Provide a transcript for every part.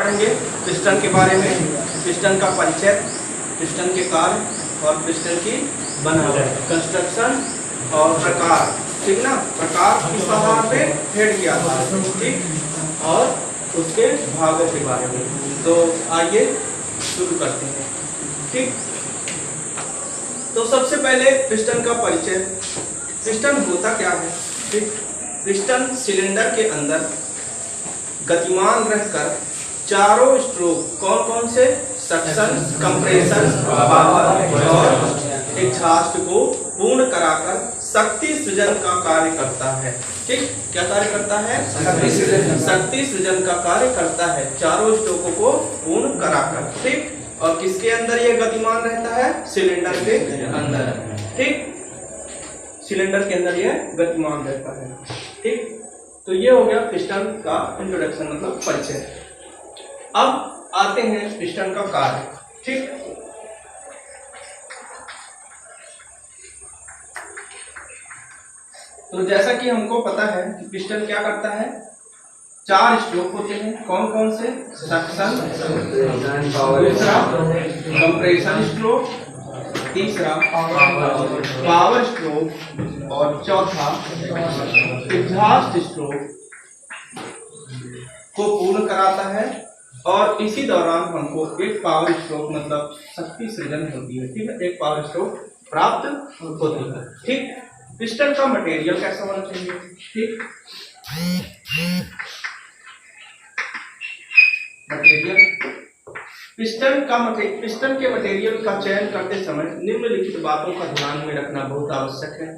पढ़ेंगे पिस्टन के बारे में, पिस्टन का परिचय, पिस्टन के कार्य और पिस्टन की बनावट, कंस्ट्रक्शन और प्रकार, ठीक ना, प्रकार किस आधार पे हेड किया था, ठीक, और उसके भागों के बारे में। तो आइए शुरू करते हैं, ठीक। तो सबसे पहले पिस्टन का परिचय। पिस्टन होता क्या है, ठीक। पिस्टन सिलेंडर के अंदर गतिमान रहकर चारों स्ट्रोक कौन कौन से, सक्शन, कंप्रेशन, पावर और एग्जॉस्ट को पूर्ण कराकर शक्ति सृजन का कार्य करता है, ठीक। क्या कार्य करता है, शक्ति सृजन का कार्य करता है, चारों स्ट्रोकों को पूर्ण कराकर, ठीक। और किसके अंदर यह गतिमान रहता है, सिलेंडर के अंदर, ठीक, सिलेंडर के अंदर यह गतिमान रहता है, ठीक। तो ये हो गया पिस्टन का इंट्रोडक्शन, मतलब परिचय। अब आते हैं पिस्टन का कार्य, ठीक। तो जैसा कि हमको पता है कि पिस्टन क्या करता है, चार स्ट्रोक होते हैं, कौन कौन से, सक्शन, दूसरा कंप्रेशन स्ट्रोक, तीसरा पावर स्ट्रोक और चौथा एग्जॉस्ट स्ट्रोक को पूर्ण कराता है। और इसी दौरान हमको एक पावर स्ट्रोक मतलब शक्ति सृजन होती है, ठीक है, एक पावर स्ट्रोक प्राप्त होती है, ठीक। पिस्टन का मटेरियल कैसा होना चाहिए, ठीक। मटेरियल, पिस्टन के मटेरियल का चयन करते समय निम्नलिखित बातों का ध्यान में रखना बहुत आवश्यक है।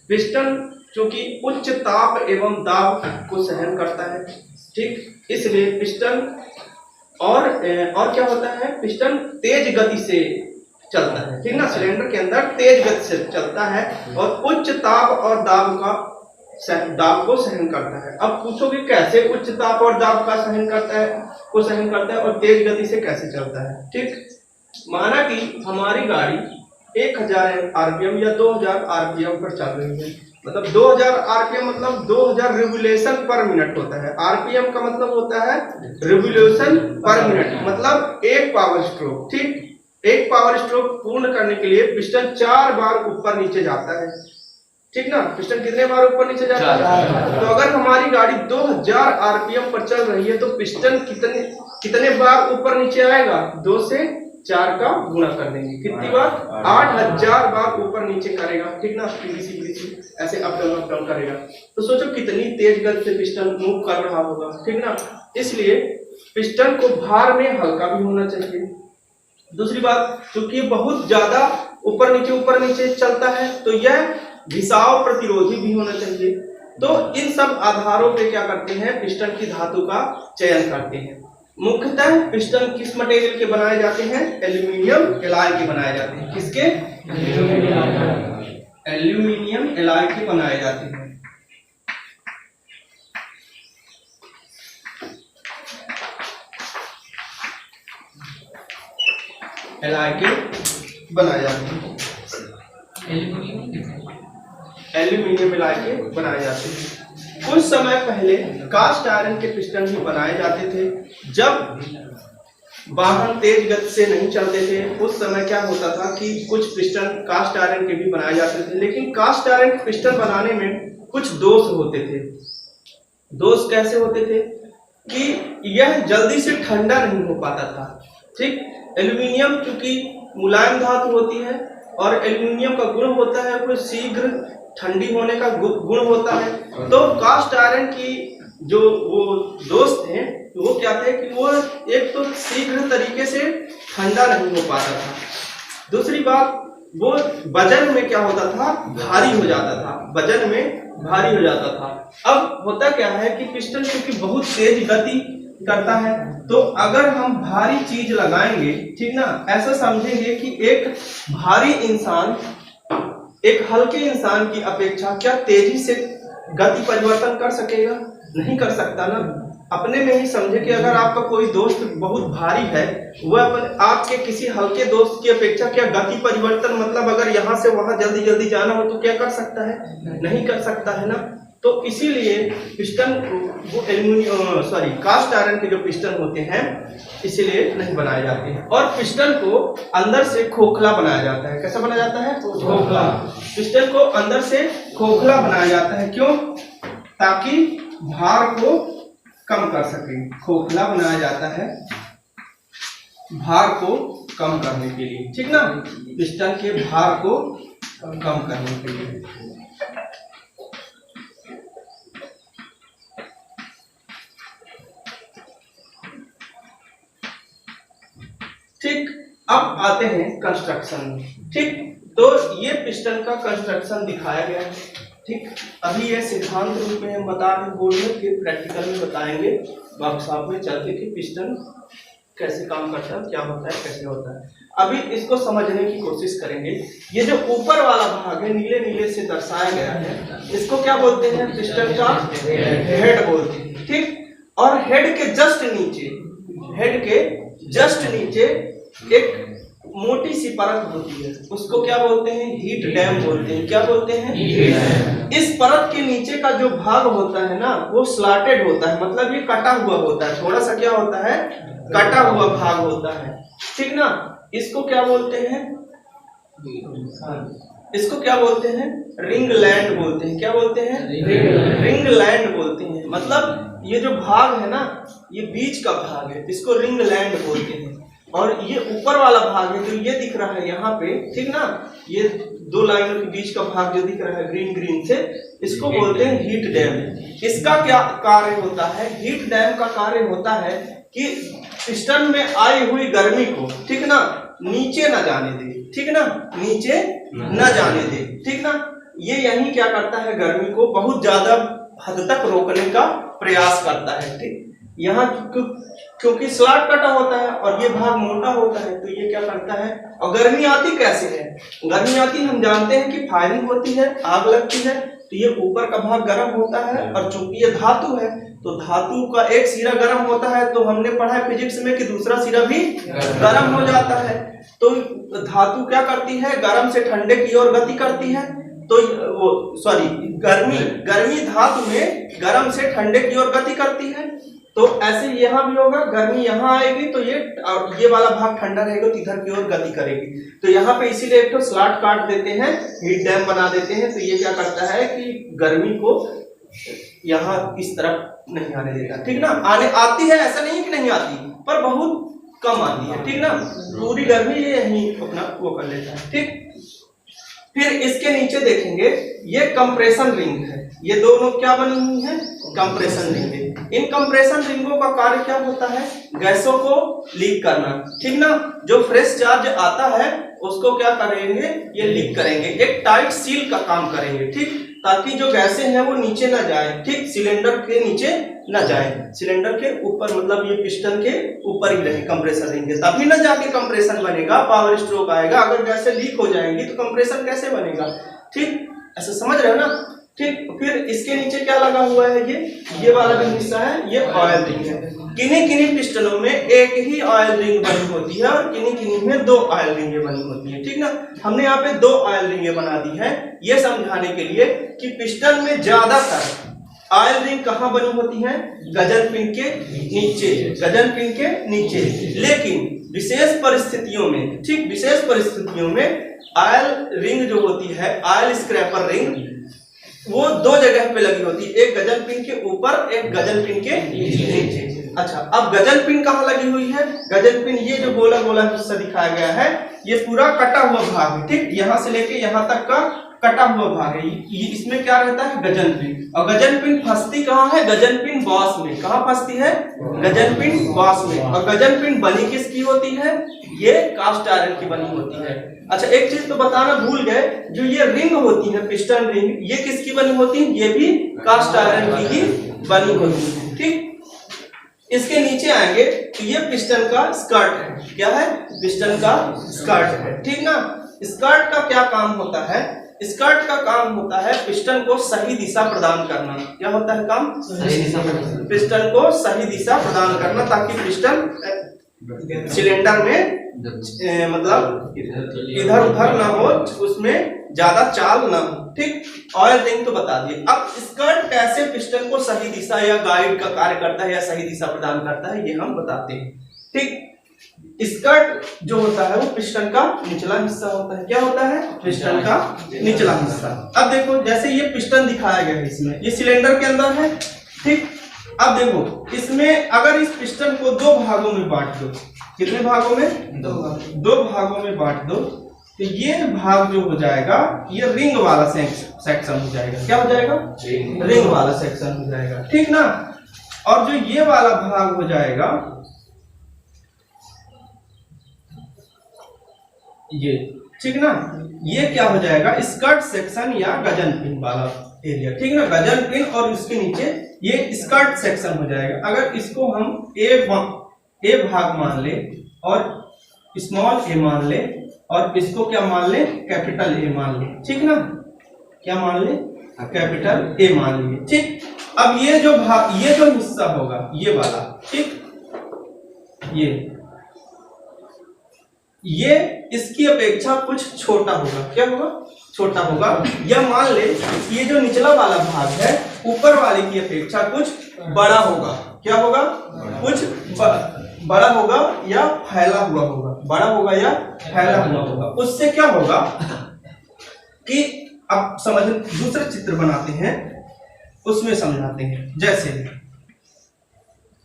पिस्टन चूंकि उच्च ताप एवं दाब को सहन करता है, ठीक, इसलिए पिस्टन और क्या होता है, पिस्टन तेज गति से चलता है, ठीक ना, सिलेंडर के अंदर तेज गति से चलता है और उच्च ताप और दाब को सहन करता है। अब पूछोगे कैसे उच्च ताप और दाब का सहन करता है और तेज गति से कैसे चलता है, ठीक। माना कि हमारी गाड़ी 1000 आरपीएम या 2000 आरपीएम पर चल रही है, मतलब 2000 आरपीएम मतलब 2000 रिवोल्यूशन पर मिनट होता है, आरपीएम का मतलब होता है रिवोल्यूशन पर मिनट, मतलब एक पावर स्ट्रोक, ठीक। एक पावर स्ट्रोक पूर्ण करने के लिए पिस्टन 4 बार ऊपर नीचे जाता है, ठीक ना। पिस्टन कितने बार ऊपर नीचे जाता है, तो अगर हमारी गाड़ी 2000 आरपीएम पर चल रही है तो पिस्टन कितने बार ऊपर नीचे आएगा, 2 से 4 का गुणा कर देंगे, कितनी बार, 8000 बार ऊपर नीचे करेगा, ठीक ना। पीडीसी ऐसे अप डाउन करेगा। तो सोचो कितनी तेज गति से पिस्टन मूव कर रहा होगा, ठीक ना। इसलिए पिस्टन को भार में हल्का भी होना चाहिए। दूसरी बात, चूंकि बहुत ज्यादा ऊपर नीचे चलता है तो यह घिसाव प्रतिरोधी भी होना चाहिए। तो इन सब आधारों पे क्या करते हैं, पिस्टन की धातु का चयन करते हैं। मुख्यतः पिस्टन किस मटेरियल के बनाए जाते हैं, एल्यूमिनियम एलॉय के बनाए जाते हैं। किसके, एल्यूमिनियम एलॉय के बनाए जाते हैं। एलॉय के बनाए जाते हैं, एल्यूमिनियम एलॉय के बनाए जाते हैं। कुछ समय पहले कास्ट आयरन के पिस्टन भी बनाए जाते थे। जब वाहन तेज गति से नहीं चलते थे उस समय क्या होता था कि कुछ पिस्टन कास्ट आयरन के भी बनाए जाते थे, लेकिन कास्ट आयरन के पिस्टन बनाने में कुछ दोष होते थे। दोष कैसे होते थे कि यह जल्दी से ठंडा नहीं हो पाता था, ठीक। एल्यूमिनियम चूंकि मुलायम धातु होती है और एल्यूमिनियम का गुण होता है वो शीघ्र ठंडी होने का गुण होता है। तो कास्ट आयरन की जो वो दोस्त थे वो क्या थे कि वो एक तो शीघ्र तरीके से ठंडा नहीं हो पाता था, दूसरी बात वो वजन में क्या होता था, भारी हो जाता था, वजन में भारी हो जाता था। अब होता क्या है कि पिस्टन क्योंकि बहुत तेज गति करता है तो अगर हम भारी चीज लगाएंगे, ठीक ना, ऐसा समझेंगे कि एक भारी इंसान एक हल्के इंसान की अपेक्षा क्या तेजी से गति परिवर्तन कर सकेगा, नहीं कर सकता ना। अपने में ही समझे कि अगर आपका कोई दोस्त बहुत भारी है वह आपके किसी हल्के दोस्त की अपेक्षा क्या गति परिवर्तन, मतलब अगर यहाँ से वहां जल्दी जल्दी जाना हो तो क्या कर सकता है, नहीं कर सकता है ना। तो इसीलिए पिस्टन वो कास्ट आयरन के जो पिस्टन होते हैं इसीलिए नहीं बनाए जाते हैं। और पिस्टन को अंदर से खोखला बनाया जाता है। कैसा बनाया जाता है? खोखला। पिस्टन को अंदर से खोखला बनाया जाता है। क्यों? ताकि भार को कम कर सके। खोखला बनाया जाता है भार को कम करने के लिए, ठीक ना, पिस्टन के भार को कम करने के लिए। ठीक, अब आते हैं कंस्ट्रक्शन। ठीक, तो ये पिस्टन का कंस्ट्रक्शन दिखाया गया है। ठीक, अभी ये सिद्धांत रूप में हम बता रहे बोर्ड में, फिर प्रैक्टिकल में बताएंगे वर्कशॉप में चल के कि पिस्टन कैसे काम करता है, क्या होता है, कैसे होता है। अभी इसको समझने की कोशिश करेंगे। ये जो ऊपर वाला भाग है नीले नीले से दर्शाया गया है, इसको क्या बोलते हैं? पिस्टन का हेड बोलते हैं। ठीक, और हेड के जस्ट नीचे एक मोटी सी परत होती है, उसको क्या बोलते हैं? हीट डैम बोलते हैं। क्या बोलते हैं? इस परत के नीचे का जो भाग होता है ना, वो स्लॉटेड होता है, मतलब ये कटा हुआ होता है। थोड़ा सा क्या होता है? कटा हुआ भाग होता है। ठीक ना, इसको क्या बोलते हैं? इसको क्या बोलते हैं? रिंग लैंड बोलते हैं। क्या बोलते हैं? रिंग लैंड बोलते हैं। मतलब ये जो भाग है ना, ये बीच का भाग है, इसको रिंग लैंड बोलते हैं। और ये ऊपर वाला भाग है जो ये दिख रहा है यहाँ पे, ठीक ना, ये दो लाइनों के बीच का भाग जो दिख रहा है ग्रीन ग्रीन से, इसको बोलते हैं हीट डैम। इसका क्या कार्य होता है? हीट डैम का कार्य होता है कि पिस्टन में आई हुई गर्मी को, ठीक ना, नीचे न जाने दे। ठीक ना, नीचे न जाने दे। ठीक ना, ये यही क्या करता है? गर्मी को बहुत ज्यादा हद तक रोकने का प्रयास करता है। ठीक, यहाँ क्योंकि स्लॉट कटा होता है और ये भाग मोटा होता है, तो ये क्या करता है? और गर्मी आती कैसे है? गर्मी आती हम जानते हैं कि फायरिंग होती है, आग लगती है, तो ये ऊपर का भाग गर्म होता है। और चूंकि ये धातु है, तो धातु का एक सिरा गर्म होता है, तो हमने पढ़ा है फिजिक्स में कि दूसरा सिरा भी गर्म हो जाता है। तो धातु क्या करती है? गर्म से ठंडे की ओर गति करती है। तो गर्मी धातु में गर्म से ठंडे की ओर गति करती है। तो ऐसे यहाँ भी होगा, गर्मी यहाँ आएगी तो ये वाला भाग ठंडा रहेगा, तो इधर की ओर गति करेगी। तो यहाँ पे इसीलिए एक तो स्लॉट काट देते हैं, हीट डैम बना देते हैं। तो ये क्या करता है कि गर्मी को यहाँ इस तरफ नहीं आने देता। ठीक ना, आती है, ऐसा नहीं है कि नहीं आती, पर बहुत कम आती है। ठीक ना, पूरी गर्मी ये यहीं अपना वो कर लेता है। ठीक, फिर इसके नीचे देखेंगे, ये कंप्रेशन रिंग है। ये दोनों क्या बनी हुई है? कंप्रेशन रिंग है। इन कंप्रेशन रिंगों का कार्य क्या होता है? गैसों को लीक करना। ठीक ना, जो फ्रेश चार्ज आता है उसको क्या करेंगे? ये लीक करेंगे, एक टाइट सील का काम करेंगे। ठीक, ताकि जो गैसें हैं वो नीचे ना जाए। ठीक, सिलेंडर के नीचे ना जाए, सिलेंडर के ऊपर, मतलब ये पिस्टन के ऊपर ही रहे कंप्रेसर रिंग के, तभी ना जाके कंप्रेशन बनेगा, पावर स्ट्रोक आएगा। अगर गैसें लीक हो जाएंगी तो कंप्रेशन कैसे बनेगा? ठीक, ऐसे समझ रहे हो ना? ठीक, फिर इसके नीचे क्या लगा हुआ है? ये वाला जो हिस्सा है, ये ऑयल रिंग है। किन्हीं पिस्टनों में एक ही ऑयल रिंग बनी होती है और किन्हीं में दो ऑयल रिंगें बनी होती है। ठीक ना, हमने यहाँ पे दो ऑयल रिंगें बना दी है, ये समझाने के लिए कि पिस्टन में ज्यादातर ऑयल रिंग कहाँ बनी होती है? गजन पिन के नीचे, गजन पिन के नीचे। लेकिन विशेष परिस्थितियों में, ठीक, विशेष परिस्थितियों में ऑयल रिंग जो होती है, ऑयल स्क्रैपर रिंग, वो दो जगह पे लगी होती है, एक गजन पिन के ऊपर, एक गजन पिन के नीचे। अच्छा, अब गजन पिन कहाँ लगी हुई है? गजन पिन ये जो गोला गोला हिस्सा दिखाया गया है, ये पूरा कटा हुआ भाग है। ठीक, यहाँ से लेके यहाँ तक का कटा हुआ भाग है। इसमें क्या रहता है? गजन पिन। और गजन पिन फंसती कहाँ है? गजन पिन बॉस में। कहाँ फंसती है? गजन पिन बॉस में। और गजन पिन बनी किसकी होती है? ये कास्ट आयरन की बनी होती है। अच्छा, एक चीज तो बताना भूल गए, जो ये रिंग होती है, पिस्टन रिंग, ये किसकी बनी होती है? ये भी कास्ट आयरन की ही बनी होती है। ठीक, इसके नीचे आएंगे तो ये पिस्टन का स्कर्ट है। क्या है? पिस्टन का स्कर्ट है। ठीक ना, स्कर्ट का क्या काम होता है? स्कर्ट का काम होता है पिस्टन को सही दिशा प्रदान करना। क्या होता है काम? सही दिशा, पिस्टन को सही दिशा प्रदान करना, ताकि पिस्टन सिलेंडर में मतलब इधर उधर ना हो, उसमें ज्यादा चाल ना हो। ठीक, ऑयल रिंग तो बता दिए। अब स्कर्ट कैसे पिस्टन को सही दिशा या गाइड का कार्य करता है या सही दिशा प्रदान करता है, ये हम बताते हैं। ठीक, स्कर्ट जो होता है वो पिस्टन का निचला हिस्सा होता है। क्या होता है? पिस्टन का निचला हिस्सा। अब देखो, जैसे ये पिस्टन दिखाया गया है, इसमें ये सिलेंडर के अंदर है। ठीक, अब देखो इसमें अगर इस पिस्टन को दो भागों में बांट दो, कितने भागों में? दो भागों में बांट दो, तो ये भाग जो हो जाएगा ये रिंग वाला सेक्शन हो जाएगा। क्या हो जाएगा? रिंग वाला सेक्शन हो जाएगा। ठीक ना। और जो ये वाला भाग हो जाएगा ये, ठीक ना, ये क्या हो जाएगा? स्कर्ट सेक्शन या गजन पिन वाला एरिया। ठीक ना, गजन पिन और उसके नीचे ये स्कर्ट सेक्शन हो जाएगा। अगर इसको हम ए भाग मान ले और स्मॉल ए मान ले और इसको क्या मान ले? कैपिटल ए मान ले। ठीक ना, क्या मान ले? कैपिटल ए मान लिए। ठीक, अब ये जो भाग, ये जो हिस्सा होगा ये वाला, ठीक, ये इसकी अपेक्षा कुछ छोटा होगा। क्या होगा? छोटा होगा। या मान ले ये जो निचला वाला भाग है ऊपर वाले की अपेक्षा कुछ बड़ा होगा। क्या होगा? कुछ बड़ा होगा या फैला हुआ होगा। बड़ा होगा या फैला हुआ होगा। उससे क्या होगा कि अब समझ, दूसरे चित्र बनाते हैं, उसमें समझाते हैं। जैसे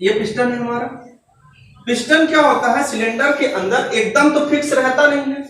ये पिस्टन है हमारा। पिस्टन क्या होता है? सिलेंडर के अंदर एकदम तो फिक्स रहता नहीं है,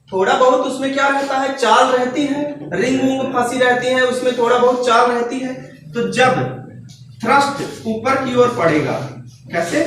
थोड़ा बहुत उसमें क्या रहता है? चाल रहती है, रिंग वूंग फंसी रहती है, उसमें थोड़ा बहुत चाल रहती है। तो जब थ्रस्ट ऊपर की ओर पड़ेगा, कैसे?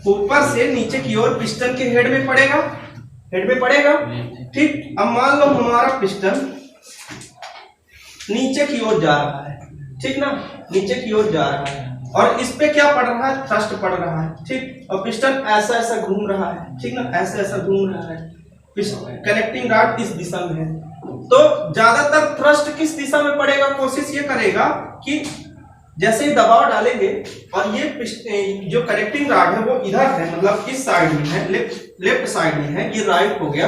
ऊपर से नीचे की ओर पिस्टन के हेड में पड़ेगा, हेड में पड़ेगा। ठीक, अब मान लो हमारा पिस्टन नीचे की ओर जा रहा है। ठीक ना, नीचे की ओर जा रहा है और इस पे क्या पड़ रहा है? थ्रस्ट पड़ रहा है। ठीक, और पिस्टन ऐसा ऐसा घूम रहा है। ठीक ना, ऐसा ऐसा घूम रहा है। कनेक्टिंग रॉड इस दिशा में है, तो ज्यादातर थ्रस्ट किस दिशा में पड़ेगा? कोशिश ये करेगा कि जैसे ही दबाव डालेंगे और ये जो कनेक्टिंग रॉड है वो इधर है, मतलब इस साइड में है, लेफ्ट साइड में है, ये राइट हो गया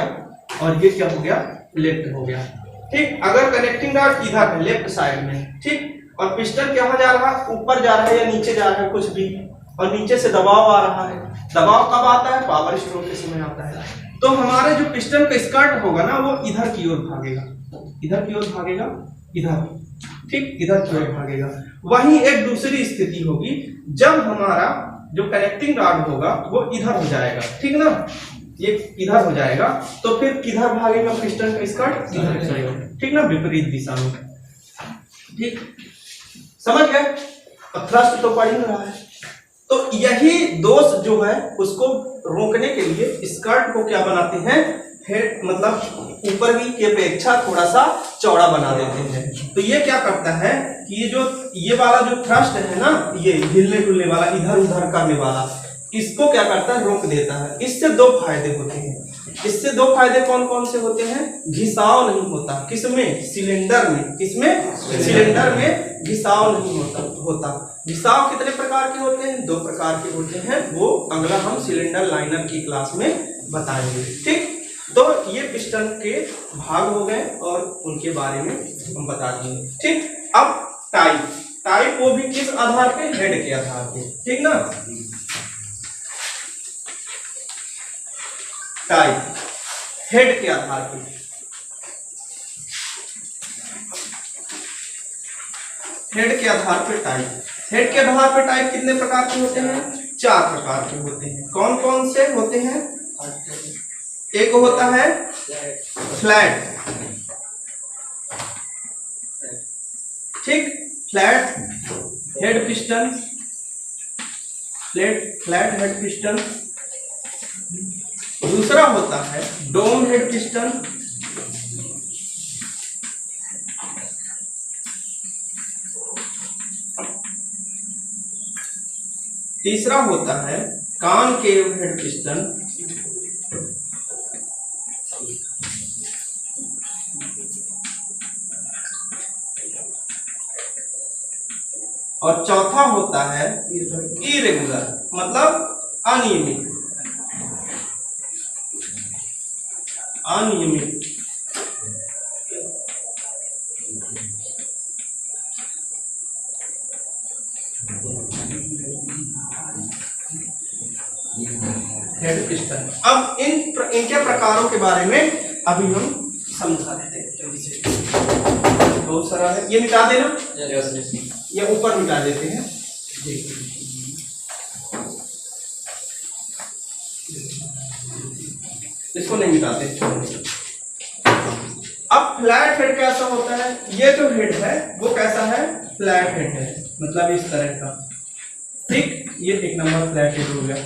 और ये क्या हो गया? लेफ्ट हो गया। ठीक, अगर कनेक्टिंग रॉड इधर है, लेफ्ट साइड में, ठीक, और पिस्टन कहाँ जा रहा है? ऊपर जा रहा है या नीचे जा रहा है, कुछ भी, और नीचे से दबाव आ रहा है। दबाव कब आता है? पावर स्ट्रोक के समय आता है। तो हमारे जो पिस्टन का स्कर्ट होगा ना वो इधर की ओर भागेगा, इधर की ओर भागेगा, इधर, ठीक, इधर की ओर भागेगा। वहीं एक दूसरी स्थिति होगी जब हमारा जो कनेक्टिंग रॉड होगा वो इधर हो जाएगा। ठीक ना, ये इधर हो जाएगा, तो फिर किधर भागेगा पिस्टन का स्कर्ट? इधर जाएगा। ठीक ना, विपरीत दिशा में। ठीक, समझ गए? थ्रस्ट तो पड़ ही रहा है। तो यही दोष जो है उसको रोकने के लिए स्कर्ट को क्या बनाते हैं? हेड, मतलब ऊपर की अपेक्षा थोड़ा सा चौड़ा बना देते हैं। तो ये क्या करता है कि ये वाला जो थ्रस्ट है ना, ये हिलने डुलने वाला, इधर उधर करने वाला, इसको क्या करता है? रोक देता है। इससे दो फायदे होते हैं। इससे दो फायदे कौन कौन से होते हैं? घिसाव नहीं होता। किसमें? सिलेंडर में। किसमें? सिलेंडर में घिसाव नहीं होता। घिसाव कितने प्रकार के होते हैं? दो प्रकार के होते हैं। वो अगला हम सिलेंडर लाइनर की क्लास में बताएंगे। ठीक, तो ये पिस्टन के भाग हो गए और उनके बारे में हम बता देंगे। ठीक, अब टाइप वो भी किस आधार पे? हेड के आधार पे। ठीक ना, टाइप हेड के आधार पे। हेड के आधार पे टाइप। हेड के आधार पे टाइप कितने प्रकार के होते हैं? 4 प्रकार के होते हैं। कौन कौन से होते हैं? एक होता है फ्लैट, ठीक, flat head piston, flat head piston. दूसरा होता है डोम हेड पिस्टन, तीसरा होता है कॉनकेव हेड पिस्टन, और चौथा होता है इरेगुलर, मतलब अनियमित। अनियमित। Head piston. अब इनके प्रकारों के बारे में अभी हम समझा देते हैं जल्दी से। बहुत सारा है, ये मिटा देना, ये ऊपर मिटा देते हैं जी। इसको नहीं मिटाते। अब फ्लैट हेड कैसा होता है? ये जो हेड है वो कैसा है? फ्लैट हेड है, मतलब इस तरह का, ठीक। ये एक नंबर फ्लैट हेड हो गया।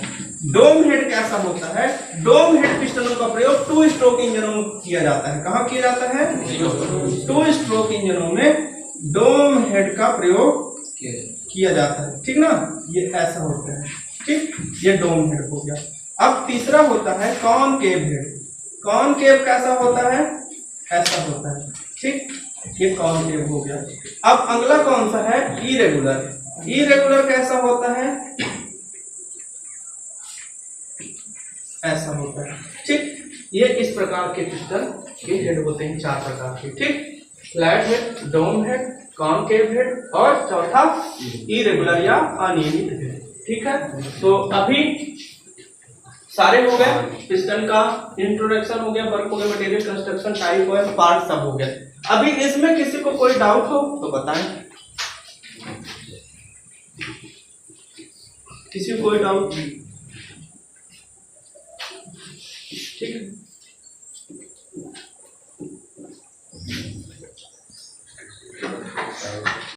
डोम हेड कैसा होता है? डोम हेड पिस्टनों का प्रयोग 2 स्ट्रोक इंजनों में किया जाता है। कहाँ किया जाता है? 2 स्ट्रोक इंजनों में डोम हेड का प्रयोग किया जाता है, ठीक ना। ये ऐसा होता है, ठीक। ये डोम हेड हो गया। अब तीसरा होता है कॉनकेव हेड। कॉनकेव कैसा होता है? ऐसा होता है, ठीक। ये कॉनकेव हो गया। अब अगला कौन सा है? इरेगुलर। इरेगुलर कैसा होता है? ऐसा होता है, ठीक। ये इस प्रकार के पिस्टन के हेड होते हैं, 4 प्रकार के, ठीक। फ्लैट हेड, डोम हेड, कॉनकेव हेड और चौथा इरेगुलर या अनियमित हेड, ठीक है। तो अभी सारे हो गए, पिस्टन का इंट्रोडक्शन हो गया, वर्क हो गया, मटेरियल कंस्ट्रक्शन, टाइप और पार्ट सब हो गया। अभी इसमें किसी को कोई डाउट हो तो बताएं। किसी को कोई डाउट? ठीक है।